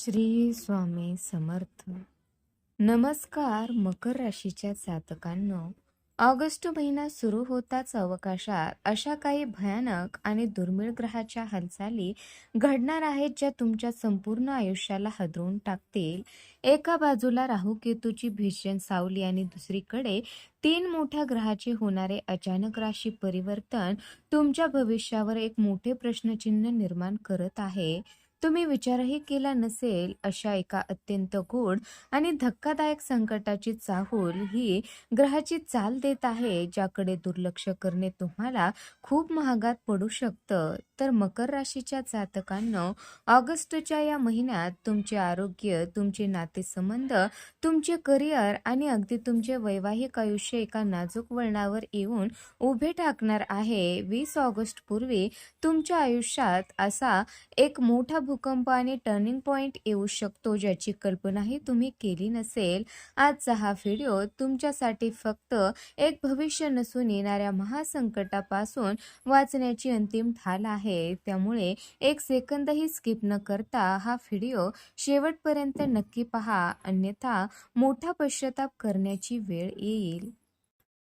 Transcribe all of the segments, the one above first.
श्री स्वामी समर्थ. नमस्कार मकर राशीच्या जातकांनो, ऑगस्ट महिना सुरू होताच अवकाशात अशा काही भयानक आणि दुर्मिळ ग्रहाच्या हालचाली घडणार आहेत ज्या तुमच्या संपूर्ण आयुष्याला हादरवून टाकतील. एका बाजूला राहू केतूची भीषण सावली आणि दुसरीकडे तीन मोठ्या ग्रहाचे होणारे अचानक राशी परिवर्तन तुमच्या भविष्यावर एक मोठे प्रश्नचिन्ह निर्माण करत आहे. तुम्ही विचारही केला नसेल अशा एका अत्यंत गोड आणि धक्कादायक संकटाची चाहूल ही ग्रहाची चाल देत आहे, ज्याकडे दुर्लक्ष करणे तुम्हाला खूप महागात पडू शकतं. तर मकर राशीच्या जातकांनो, ऑगस्टच्या या महिन्यात तुमचे आरोग्य, तुमचे नातेसंबंध, तुमचे करिअर आणि अगदी तुमचे वैवाहिक आयुष्य एका नाजूक वळणावर येऊन उभे टाकणार आहे. 20 ऑगस्ट पूर्वी तुमच्या आयुष्यात असा एक मोठा भूकंप आणि टर्निंग पॉइंट येऊ शकतो ज्याची कल्पनाही तुम्ही केली नसेल. आजचा हा व्हिडिओ तुमच्यासाठी फक्त एक भविष्य नसून येणाऱ्या महासंकटापासून वाचण्याची अंतिम ढाल आहे. त्यामुळे एक सेकंदही स्किप न करता हा व्हिडिओ शेवटपर्यंत नक्की पहा, अन्यथा मोठा पश्चाताप करण्याची वेळ येईल.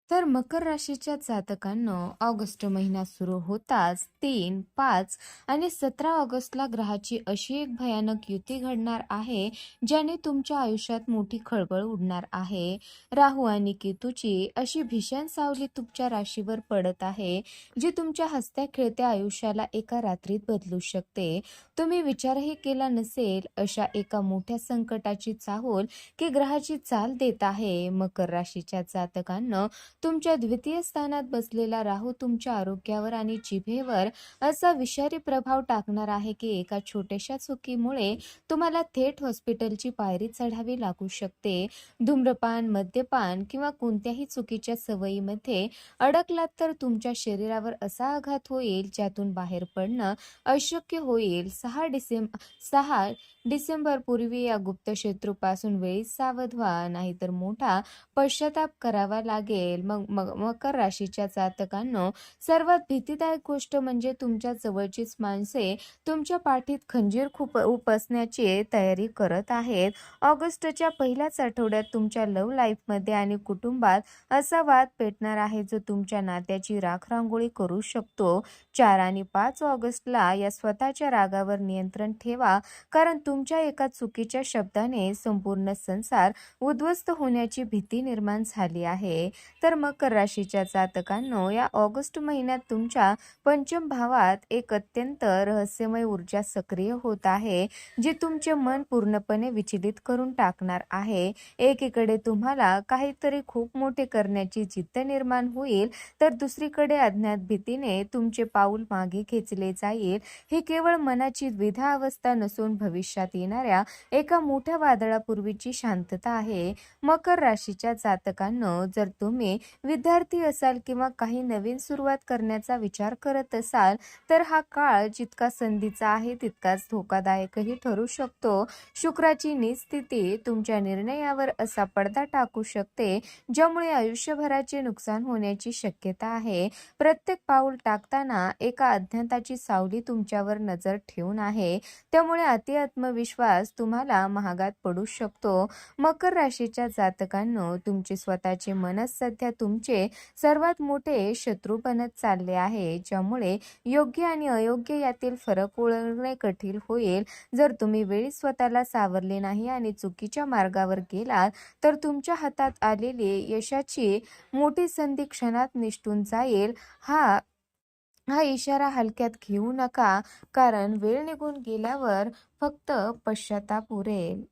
तर मकर राशीच्या जातकांनो, ऑगस्ट महिना सुरू होताच 3, 5 आणि 17 ऑगस्टला ग्रहाची अशी एक भयानक युती घडणार आहे ज्याने तुमच्या आयुष्यात मोठी खळबळ उडणार आहे. राहू आणि केतूची अशी भीषण सावली तुमच्या राशीवर पडत आहे जी तुमच्या हसत्या खेळत्या आयुष्याला एका रात्रीत बदलू शकते. तुम्ही विचारही केला नसेल अशा एका मोठ्या संकटाची चाहूल की ग्रहाची चाल देत आहे. मकर राशीच्या जातकांनो, तुमच्या द्वितीय स्थानात बसलेला राहू तुमच्या आरोग्यावर आणि जिभेवर असा विषारी प्रभाव टाकणार आहे की एका छोट्याशा चुकीमुळे तुम्हाला थेट हॉस्पिटलची पायरी चढावी लागू शकते. धूम्रपान, मद्यपान किंवा कोणत्याही चुकीच्या सवयीमध्ये अडकलात तर तुमच्या शरीरावर असा आघात होईल ज्यातून बाहेर पडणं अशक्य होईल. 6 डिसेंबर पूर्वी या गुप्त शत्रूपासून वेळीच सावध व्हा, नाहीतर मोठा पश्चाताप करावा लागेल. मकर राशीच्या जातकांनो, सर्वात भीतीदायक गोष्ट म्हणजे तुमच्या जवळचीच माणसे तुमच्या पाठीत खंजीर उपसण्याची तयारी करत आहेत. ऑगस्टच्या पहिल्याच आठवड्यात तुमच्या लव्ह लाईफमध्ये आणि कुटुंबात असा वाद पेटणार आहे जो तुमच्या नात्याची राखरांगोळी करू शकतो. 4 आणि 5 ऑगस्टला या स्वतःच्या रागावर नियंत्रण ठेवा, कारण तुमच्या एका चुकीच्या शब्दाने संपूर्ण संसार उद्ध्वस्त होण्याची भीती निर्माण झाली आहे. तर मकर राशीच्या जातकांनो, या ऑगस्ट महिन्यात तुमच्या पंचम भावात एक अत्यंत रहस्यमय ऊर्जा सक्रिय होत आहे जी तुमचे मन पूर्णपणे विचलित करून टाकणार आहे. एकीकडे तुम्हाला काहीतरी खूप मोठे करण्याची जिद्द निर्माण होईल, तर दुसरीकडे अज्ञात भीतीने तुमचे पाऊल मागे खेचले जाईल. ही केवळ मनाची द्विधा अवस्था नसून भविष्यात येणाऱ्या एका मोठ्या वादळापूर्वीची शांतता आहे. मकर राशीच्या जातकांनो, जर तुम्ही विद्यार्थी असाल किंवा काही नवीन सुरुवात करण्याचा विचार करत असाल तर हा काळ जितका संधीचा आहे तितकाच धोकादायकही ठरू शकतो. शुक्राची नीच स्थिती तुमच्या निर्णयावर असा पडदा टाकू शकते ज्यामुळे आयुष्यभराचे नुकसान होण्याची शक्यता आहे. प्रत्येक पाऊल टाकताना एका अज्ञाताची सावली तुमच्यावर नजर ठेवून आहे, त्यामुळे अति आत्मविश्वास तुम्हाला महागात पडू शकतो. मकर राशीच्या जातकांनो, तुमचे स्वतःचे मनच सध्या तुमचे सर्वात मोठे शत्रू बनत चालले आहे, ज्यामुळे योग्य आणि अयोग्य यातील फरक ओळखणे कठीण होईल. जर तुम्ही वेळी स्वतःला सावरले नाही आणि चुकीच्या मार्गावर गेलात तर तुमच्या हातात आलेली यशाची मोठी संधी क्षणात निसटून जाईल. हा इशारा हलक्यात घेऊ नका, कारण वेळ निघून गेल्यावर फक्त पश्चाताप उरेल.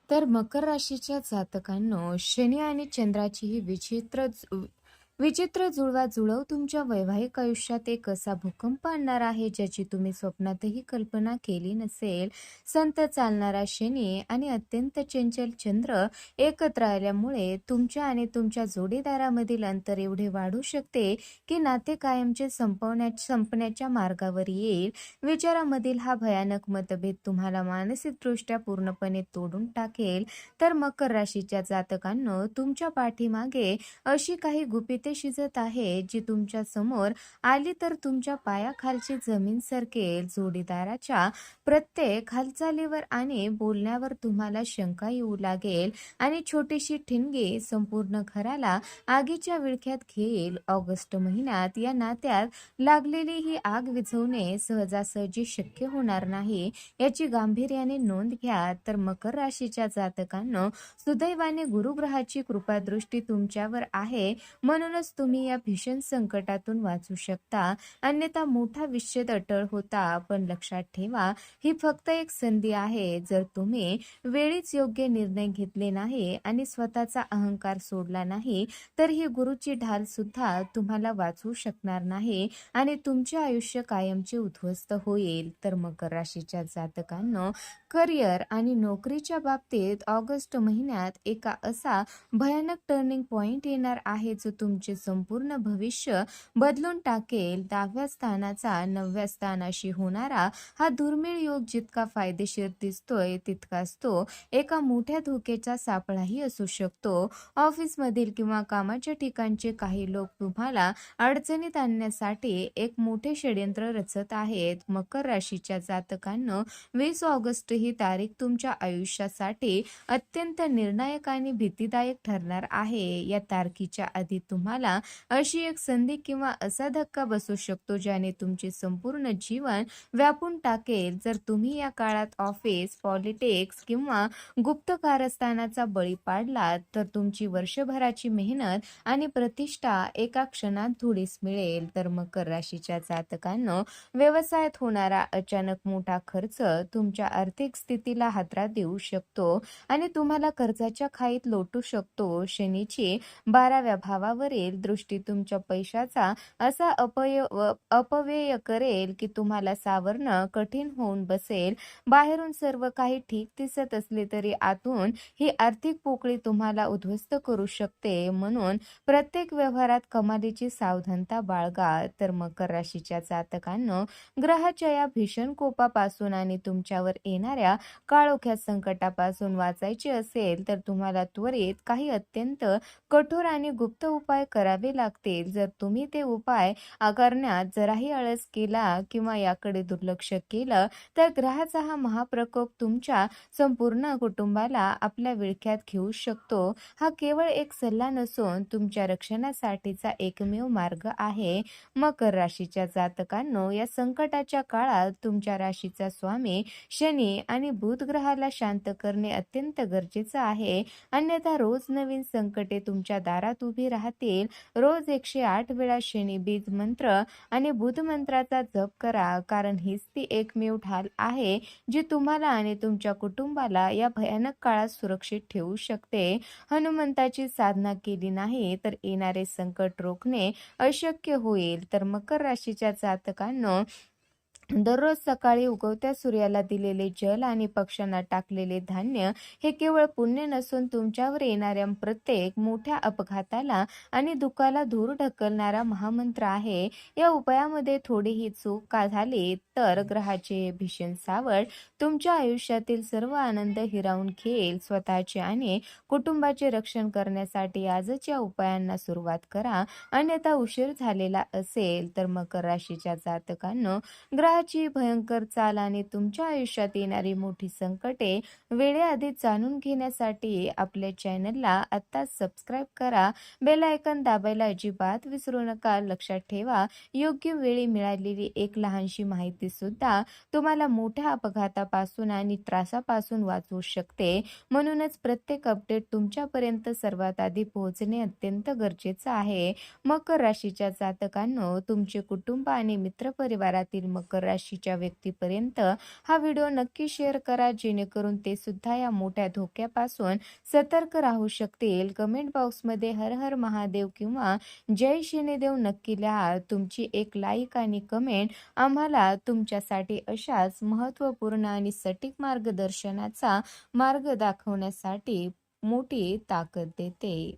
तर मकर राशीच्या जातकांनो, शनी आणि चंद्राची ही विचित्र जुळवा जुळव तुमच्या वैवाहिक आयुष्यात एक असा भूकंप आणणार आहे ज्याची तुम्ही स्वप्नातही कल्पना केली नसेल. संत चालणारा शनी आणि अत्यंत चंचल चंद्र एकत्र आल्यामुळे तुमच्या आणि तुमच्या जोडीदारामधील अंतर एवढे वाढू शकते की नाते कायमचे संपण्याच्या मार्गावर येईल. विचारामधील हा भयानक मतभेद तुम्हाला मानसिकदृष्ट्या पूर्णपणे तोडून टाकेल. तर मकर राशीच्या जातकांनो, तुमच्या पाठीमागे अशी काही गुपिते शिजत आहे जी तुमच्या समोर आली तर तुमच्या पायाखालची जमीन सरकेल. जोडीदाराच्या प्रत्येक हालचालीवर आणि बोलण्यावर तुम्हाला शंका येऊ लागेल आणि छोटीशी ठिणगी संपूर्ण घराला आगीच्या विळख्यात घेईल. ऑगस्ट महिन्यात या नात्यात लागलेली ही आग विझवणे सहजासहजी शक्य होणार नाही, याची गांभीर्याने नोंद घ्या. तर मकर राशीच्या जातकांनो, सुदैवाने गुरुग्रहाची कृपादृष्टी तुमच्यावर आहे, म्हणूनच तुम्ही या भीषण संकटातून वाचू शकता. अन्यथा मोठा विच्छेद अटळ होता. पण लक्षात ठेवा, ही फक्त एक संधी आहे. जर तुम्ही वेळीच योग्य निर्णय घेतले नाही आणि स्वतःचा अहंकार सोडला नाही, तर ही गुरुची ढाल सुद्धा तुम्हाला वाचवू शकणार नाही आणि तुमचे आयुष्य कायमचे उद्ध्वस्त होईल. तर मकर राशीच्या जातकांनो, करिअर आणि नोकरीच्या बाबतीत ऑगस्ट महिन्यात एका असा भयानक टर्निंग पॉइंट येणार आहे जो तुमचे संपूर्ण भविष्य बदलून टाकेल. 10व्या स्थानाचा 9व्या स्थानाशी होणारा हा दुर्मिळ योग जितका फायदेशीर दिसतोय तितकाच तो एका मोठ्या धोक्याचा सापळाही असू शकतो. ऑफिसमधील किंवा कामाच्या ठिकाणचे काही लोक तुम्हाला अडचणीत आणण्यासाठी एक मोठे षड्यंत्र रचत आहेत. मकर राशीच्या जातकांनो, 20 ऑगस्ट ही तारीख तुमच्या आयुष्यासाठी अत्यंत निर्णायक आणि भीतीदायक ठरणार आहे. या तारखेच्या आधी तुम्हाला अशी एक संधी किंवा असा धक्का बसू शकतो ज्याने तुमचे संपूर्ण जीवन व्यापून टाकेल. जर तुम्ही या काळात ऑफिस, पॉलिटिक्स किंवा गुप्त कारस्थानाचा बळी पाडलात तर तुमची वर्षभराची मेहनत आणि प्रतिष्ठा एका क्षणात धुळीस मिळेल. तर मकर राशीच्या जातकांनो, व्यवसायात होणारा अचानक मोठा खर्च तुमच्या आर्थिक स्थितीला हादरा देऊ शकतो आणि तुम्हाला कर्जाच्या खाईत लोटू शकतो. शनीची 12व्या भावावरील दृष्टी तुमच्या पैशाचा असा अपव्यय करेल की तुम्हाला सावरणं कठीण होऊन बसेल. बाहेरून सर्व काही ठीक दिसत असले तरी आतून ही आर्थिक पोकळी तुम्हाला उद्ध्वस्त करू शकते. म्हणून प्रत्येक व्यवहारात कमालीची सावधानता बाळगा. तर मकर राशीच्या जातकांनो, ग्रहाच्या या भीषण कोपापासून आणि तुमच्यावर येणाऱ्या काळोख्या संकटापासून वाचायचे असेल तर तुम्हाला त्वरित काही अत्यंत कठोर आणि गुप्त उपाय करावे लागतील. जर तुम्ही ते उपाय करण्यात जराही आळस केला किंवा याकडे दुर्लक्ष केलं तर ग्रहाचा हा महाप्रकोप तुमच्या संपूर्ण कुटुंबाला आपल्या विळख्यात घेऊ शकतो. हा केवळ एक सल्ला नसून तुमच्या रक्षणासाठीचा एकमेव मार्ग आहे. मकर राशीच्या जातकांनो, या संकटाच्या काळात तुमच्या राशीचा स्वामी शनी आणि बुध ग्रहाला शांत करणे अत्यंत गरजेचं आहे. अन्यथा रोज नवीन संकटे तुमच्या दारात उभी राहतील. रोज 108 वेळा शनी बीज मंत्र आणि बुध मंत्राचा जप करा, कारण हीच ती एकमेव ढाल आहे जी तुम्हाला आणि तुमच्या कुटुंबाला या भयानक काळात सुरक्षित ठेवू शकते. हनुमंताची साधना केली नाही तर येणारे संकट रोखणे अशक्य होईल. तर मकर राशीच्या जातकांनो, दररोज सकाळी उगवत्या सूर्याला दिलेले जल आणि पक्ष्यांना टाकलेले धान्य हे केवळ पुण्य नसून तुमच्यावर येणाऱ्या प्रत्येक मोठ्या अपघाताला आणि दुःखाला दूर ढकलणारा महामंत्र आहे. या उपायामध्ये थोडीही चूक का झाली तर ग्रहाचे भीषण सावट तुमच्या आयुष्यातील सर्व आनंद हिरावून घेईल. स्वतःचे आणि कुटुंबाचे रक्षण करण्यासाठी आजच या उपायांना सुरुवात करा, अन्यथा उशीर झालेला असेल. तर मकर राशीच्या जातकांनो, ग्रहाची भयंकर चाल आणि तुमच्या आयुष्यात येणारी मोठी संकटे वेळेआधी जाणून घेण्यासाठी आपल्या चॅनलला आत्ताच सबस्क्राईब करा. बेल आयकॉन दाबायला अजिबात विसरू नका. लक्षात ठेवा, योग्य वेळी मिळालेली एक लहानशी माहिती सुद्धा तुम्हाला मोठ्या अपघातापासून आणि त्रासापासून वाचवू शकते. म्हणूनच प्रत्येक अपडेट तुमच्यापर्यंत सर्वात आधी पोहोचणे अत्यंत गरजेचं आहे. मकर राशीच्या जातकांनो, तुमचे कुटुंब आणि मित्रपरिवारातील मकर राशीच्या व्यक्तीपर्यंत हा व्हिडिओ नक्की शेअर करा, जेणेकरून ते सुद्धा या मोठ्या धोक्यापासून सतर्क राहू शकतील. कमेंट बॉक्समध्ये हर हर महादेव किंवा जय शनिदेव नक्की लिहा. तुमची एक लाईक आणि कमेंट आम्हाला तुमच्यासाठी अशाच महत्त्वपूर्ण आणि सटीक मार्गदर्शनाचा मार्ग दाखवण्यासाठी मोठी ताकद देते.